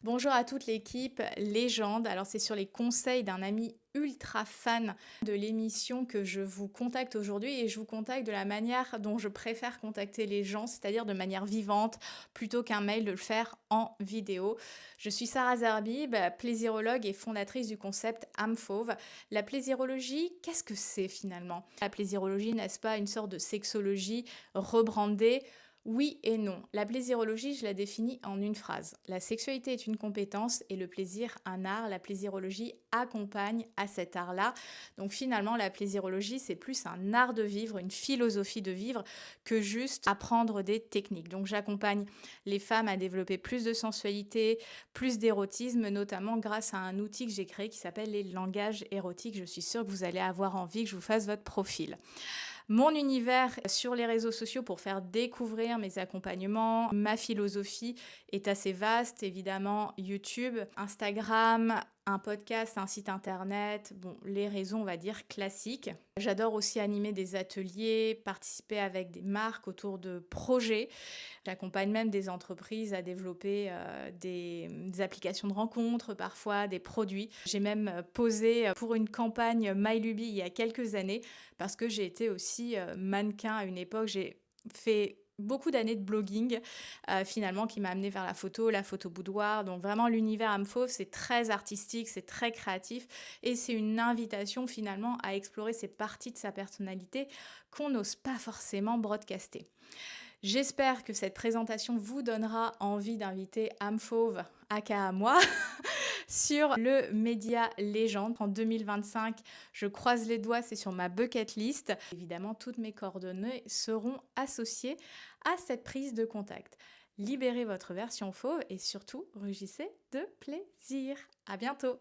Bonjour à toute l'équipe Légende. Alors c'est sur les conseils d'un ami ultra fan de l'émission que je vous contacte aujourd'hui et je vous contacte de la manière dont je préfère contacter les gens, c'est-à-dire de manière vivante plutôt qu'un mail de le faire en vidéo. Je suis Sarah Zerbib, plaisirologue et fondatrice du concept âme fauve. La plaisirologie, qu'est-ce que c'est finalement? La plaisirologie, n'est-ce pas une sorte de sexologie rebrandée? Oui et non. La plaisirologie, je la définis en une phrase. La sexualité est une compétence et le plaisir un art. La plaisirologie accompagne à cet art-là. Donc finalement, la plaisirologie, c'est plus un art de vivre, une philosophie de vivre que juste apprendre des techniques. Donc j'accompagne les femmes à développer plus de sensualité, plus d'érotisme, notamment grâce à un outil que j'ai créé qui s'appelle les langages érotiques. Je suis sûre que vous allez avoir envie que je vous fasse votre profil. Mon univers sur les réseaux sociaux pour faire découvrir mes accompagnements, ma philosophie est assez vaste, évidemment YouTube, Instagram, un podcast, un site internet, bon, les réseaux on va dire classiques. J'adore aussi animer des ateliers, participer avec des marques autour de projets. J'accompagne même des entreprises à développer des applications de rencontres, parfois des produits. J'ai même posé pour une campagne MyLuby il y a quelques années parce que j'ai été aussi mannequin à une époque. J'ai fait beaucoup d'années de blogging finalement qui m'a amené vers la photo boudoir. Donc vraiment l'univers âme fauve, c'est très artistique, c'est très créatif et c'est une invitation finalement à explorer ces parties de sa personnalité qu'on n'ose pas forcément broadcaster. J'espère que cette présentation vous donnera envie d'inviter âme fauve, aka moi, sur le média Légende. En 2025, je croise les doigts, c'est sur ma bucket list. Évidemment, toutes mes coordonnées seront associées à cette prise de contact. Libérez votre version fauve et surtout, rugissez de plaisir. À bientôt!